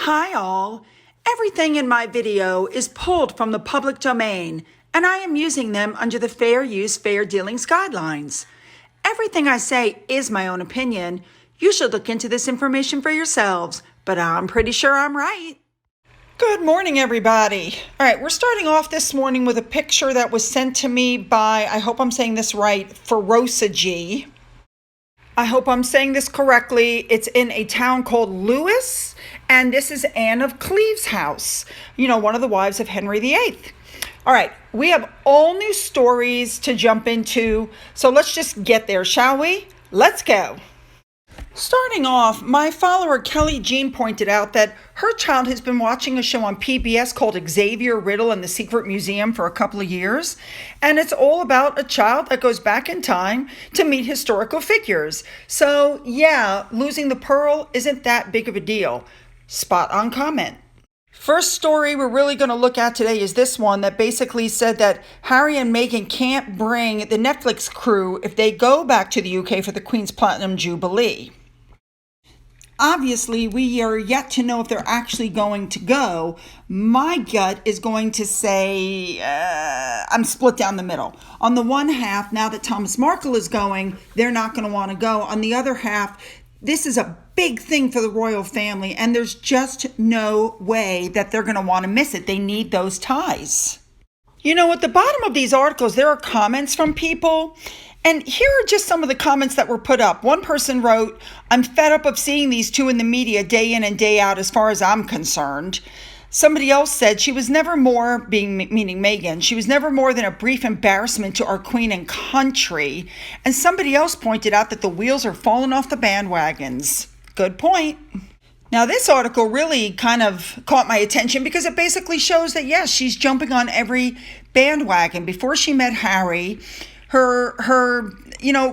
Hi all. Everything in my video is pulled from the public domain, and I am using them under the Fair Use, Fair Dealings guidelines. Everything I say is my own opinion. You should look into this information for yourselves, but I'm pretty sure I'm right. Good morning, everybody. All right, we're starting off this morning with a picture that was sent to me by, I hope I'm saying this right, Ferosagy. I hope I'm saying this correctly. It's in a town called Lewis, and this is Anne of Cleves' house, one of the wives of Henry VIII. All right, we have all new stories to jump into, so let's just get there, shall we? Let's go. Starting off, my follower Kelly Jean pointed out that her child has been watching a show on PBS called Xavier Riddle and the Secret Museum for a couple of years, and it's all about a child that goes back in time to meet historical figures. So yeah, losing the pearl isn't that big of a deal. Spot on comment. First story we're really going to look at today is this one that basically said that Harry and Meghan can't bring the Netflix crew if they go back to the UK for the Queen's Platinum Jubilee. Obviously, we are yet to know if they're actually going to go. My gut is going to say I'm split down the middle. On the one half, now that Thomas Markle is going, they're not going to want to go. On the other half, this is a big thing for the royal family, and there's just no way that they're going to want to miss it. They need those ties. At the bottom of these articles, there are comments from people. And here are just some of the comments that were put up. One person wrote, "I'm fed up of seeing these two in the media day in and day out as far as I'm concerned." Somebody else said she was never more, meaning Meghan, she was never more than a brief embarrassment to our queen and country. And somebody else pointed out that the wheels are falling off the bandwagons. Good point. Now, this article really kind of caught my attention because it basically shows that, yes, she's jumping on every bandwagon. Before she met Harry, her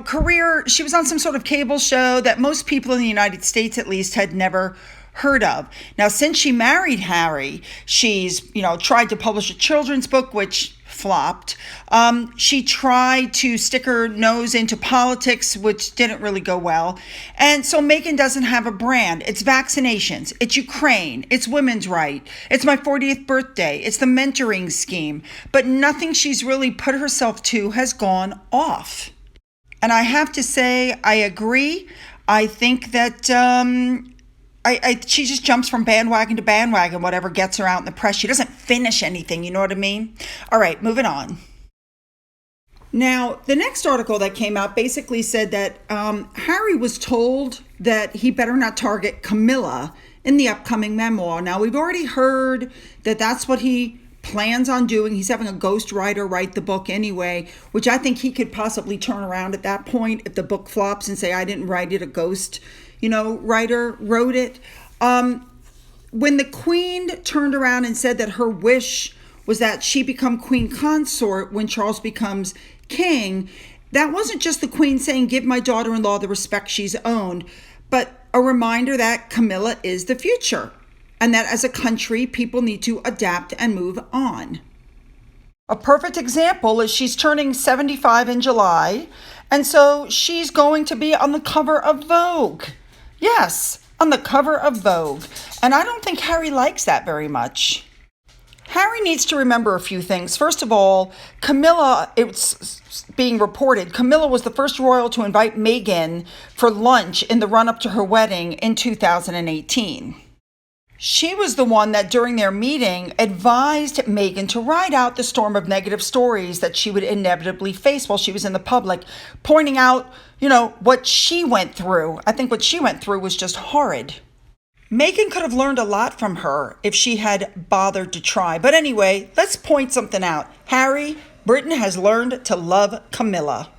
career, she was on some sort of cable show that most people in the United States, at least, had never heard of. Now, since she married Harry, she's, tried to publish a children's book, which flopped. She tried to stick her nose into politics, which didn't really go well. And so Meghan doesn't have a brand. It's vaccinations. It's Ukraine. It's women's right. It's my 40th birthday. It's the mentoring scheme. But nothing she's really put herself to has gone off. And I have to say, I agree. I think that she just jumps from bandwagon to bandwagon, whatever gets her out in the press. She doesn't finish anything, you know what I mean? All right, moving on. Now, the next article that came out basically said that Harry was told that he better not target Camilla in the upcoming memoir. Now, we've already heard that that's what he plans on doing. He's having a ghostwriter write the book anyway, which I think he could possibly turn around at that point if the book flops and say, I didn't write it, a ghost writer wrote it. When the queen turned around and said that her wish was that she become queen consort when Charles becomes king, that wasn't just the queen saying, give my daughter-in-law the respect she's owned, but a reminder that Camilla is the future and that as a country, people need to adapt and move on. A perfect example is she's turning 75 in July, and so she's going to be on the cover of Vogue. Yes, on the cover of Vogue. And I don't think Harry likes that very much. Harry needs to remember a few things. First of all, Camilla, it's being reported, Camilla was the first royal to invite Meghan for lunch in the run-up to her wedding in 2018. She was the one that during their meeting advised Meghan to ride out the storm of negative stories that she would inevitably face while she was in the public, pointing out, what she went through. I think what she went through was just horrid. Meghan could have learned a lot from her if she had bothered to try. But anyway, let's point something out. Harry, Britain has learned to love Camilla.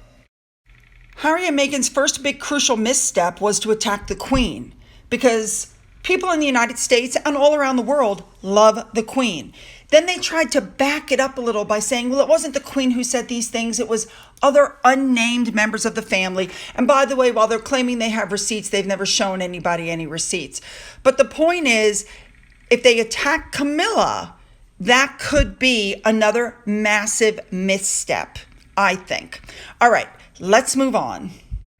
Harry and Meghan's first big crucial misstep was to attack the Queen because people in the United States and all around the world love the Queen. Then they tried to back it up a little by saying, well, it wasn't the Queen who said these things. It was other unnamed members of the family. And by the way, while they're claiming they have receipts, they've never shown anybody any receipts. But the point is, if they attack Camilla, that could be another massive misstep, I think. All right, let's move on.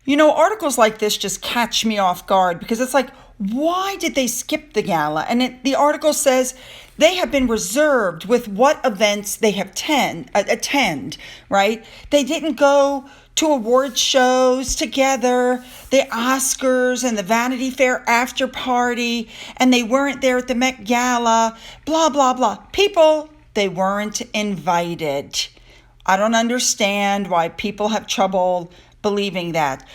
Articles like this just catch me off guard because it's like, why did they skip the gala? And the article says they have been reserved with what events they have attend, right? They didn't go to award shows together, the Oscars and the Vanity Fair after party, and they weren't there at the Met Gala, blah, blah, blah. People, they weren't invited. I don't understand why people have trouble believing that.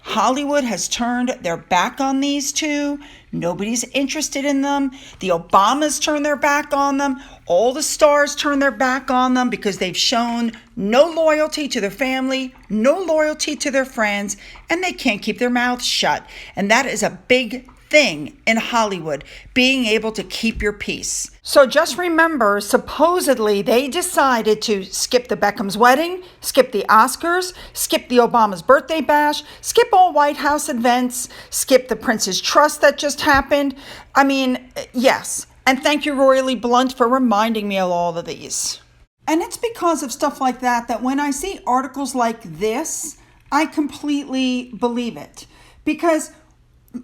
Hollywood has turned their back on these two. Nobody's interested in them. The Obamas turned their back on them. All the stars turned their back on them because they've shown no loyalty to their family, no loyalty to their friends, and they can't keep their mouths shut. And that is a big thing in Hollywood, being able to keep your peace. So just remember, supposedly they decided to skip the Beckham's wedding, skip the Oscars, skip the Obama's birthday bash, skip all White House events, skip the Prince's Trust that just happened. I mean, yes. And thank you, Royally Blunt, for reminding me of all of these. And it's because of stuff like that when I see articles like this, I completely believe it. Because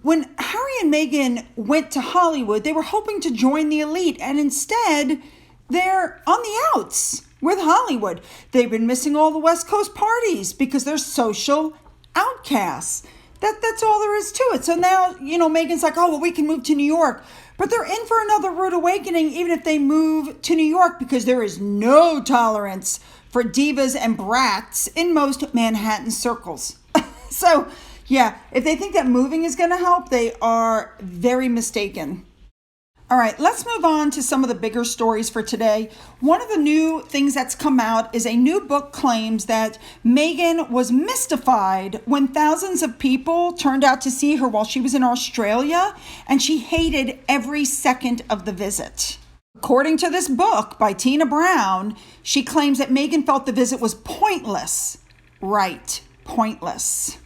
when Harry and Meghan went to Hollywood, they were hoping to join the elite, and instead, they're on the outs with Hollywood. They've been missing all the West Coast parties because they're social outcasts. That's all there is to it. So now, Meghan's like, oh, well, we can move to New York. But they're in for another rude awakening even if they move to New York, because there is no tolerance for divas and brats in most Manhattan circles. So, yeah, if they think that moving is going to help, they are very mistaken. All right, let's move on to some of the bigger stories for today. One of the new things that's come out is a new book claims that Meghan was mystified when thousands of people turned out to see her while she was in Australia, and she hated every second of the visit. According to this book by Tina Brown, she claims that Meghan felt the visit was pointless. Right, pointless.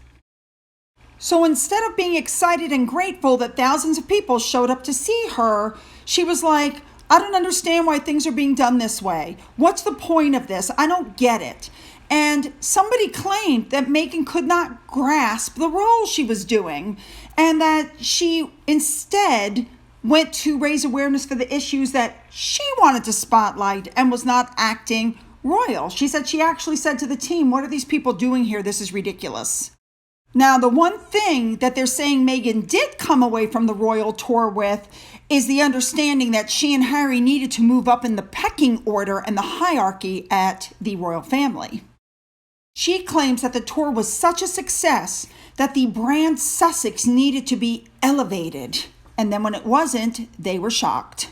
So instead of being excited and grateful that thousands of people showed up to see her, she was like, I don't understand why things are being done this way. What's the point of this? I don't get it. And somebody claimed that Meghan could not grasp the role she was doing, and that she instead went to raise awareness for the issues that she wanted to spotlight and was not acting royal. She actually said to the team, what are these people doing here? This is ridiculous. Now, the one thing that they're saying Meghan did come away from the royal tour with is the understanding that she and Harry needed to move up in the pecking order and the hierarchy at the royal family. She claims that the tour was such a success that the brand Sussex needed to be elevated. And then when it wasn't, they were shocked.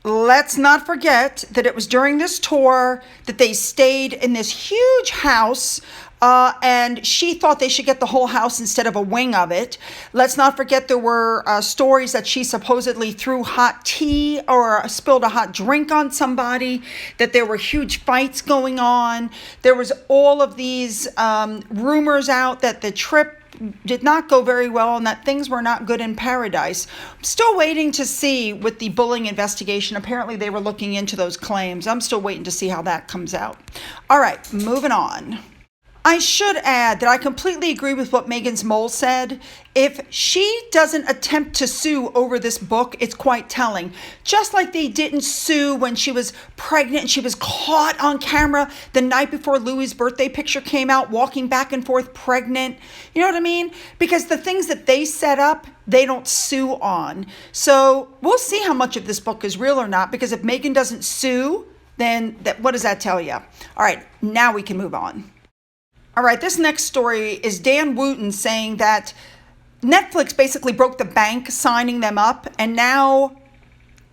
Let's not forget that it was during this tour that they stayed in this huge house, and she thought they should get the whole house instead of a wing of it. Let's not forget there were stories that she supposedly threw hot tea or spilled a hot drink on somebody, that there were huge fights going on. There was all of these rumors out that the trip did not go very well and that things were not good in paradise. I'm still waiting to see with the bullying investigation. Apparently they were looking into those claims. I'm still waiting to see how that comes out. All right, moving on. I should add that I completely agree with what Meghan's mole said. If she doesn't attempt to sue over this book, it's quite telling. Just like they didn't sue when she was pregnant and she was caught on camera the night before Louis' birthday picture came out, walking back and forth pregnant. You know what I mean? Because the things that they set up, they don't sue on. So we'll see how much of this book is real or not, because if Meghan doesn't sue, then what does that tell you? All right, now we can move on. All right, this next story is Dan Wooten saying that Netflix basically broke the bank signing them up, and now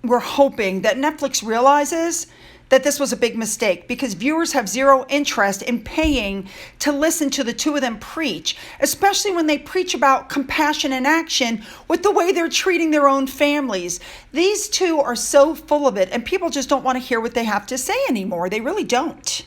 we're hoping that Netflix realizes that this was a big mistake, because viewers have zero interest in paying to listen to the two of them preach, especially when they preach about compassion and action with the way they're treating their own families. These two are so full of it, and people just don't want to hear what they have to say anymore. They really don't.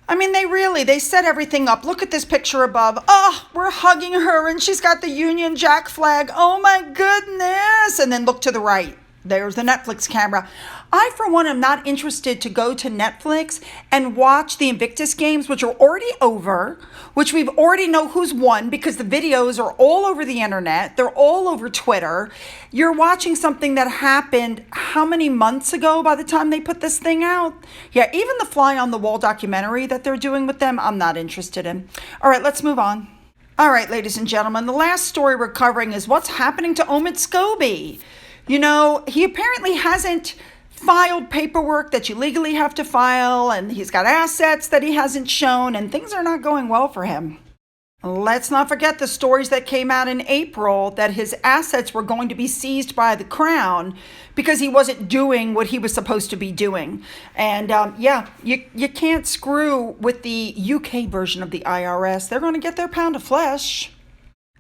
I mean, they set everything up. Look at this picture above. Oh, we're hugging her and she's got the Union Jack flag. Oh my goodness. And then look to the right. There's the Netflix camera. I, for one, am not interested to go to Netflix and watch the Invictus games, which are already over, which we've already know who's won because the videos are all over the internet. They're all over Twitter. You're watching something that happened how many months ago by the time they put this thing out? Yeah, even the Fly on the Wall documentary that they're doing with them, I'm not interested in. All right, let's move on. All right, ladies and gentlemen, the last story we're covering is what's happening to Scobie. You know, he apparently hasn't filed paperwork that you legally have to file, and he's got assets that he hasn't shown, and things are not going well for him. Let's not forget the stories that came out in April that his assets were going to be seized by the Crown because he wasn't doing what he was supposed to be doing. And you can't screw with the UK version of the IRS. They're going to get their pound of flesh.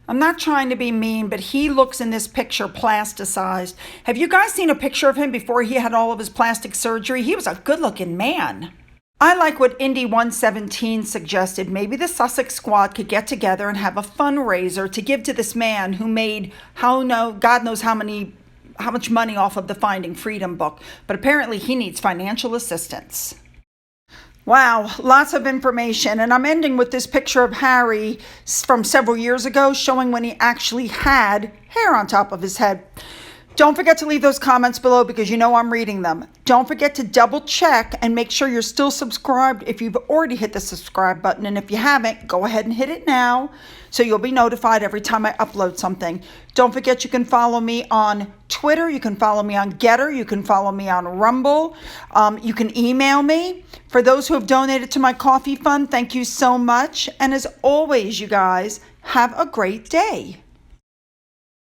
I'm not trying to be mean, but he looks in this picture plasticized. Have you guys seen a picture of him before he had all of his plastic surgery? He was a good-looking man. I like what Indy 117 suggested. Maybe the Sussex squad could get together and have a fundraiser to give to this man who made God knows how much money off of the Finding Freedom book. But apparently he needs financial assistance. Wow, lots of information. And I'm ending with this picture of Harry from several years ago showing when he actually had hair on top of his head. Don't forget to leave those comments below because you know I'm reading them. Don't forget to double check and make sure you're still subscribed if you've already hit the subscribe button. And if you haven't, go ahead and hit it now so you'll be notified every time I upload something. Don't forget you can follow me on Twitter. You can follow me on Getter. You can follow me on Rumble. You can email me. For those who have donated to my coffee fund, thank you so much. And as always, you guys, have a great day.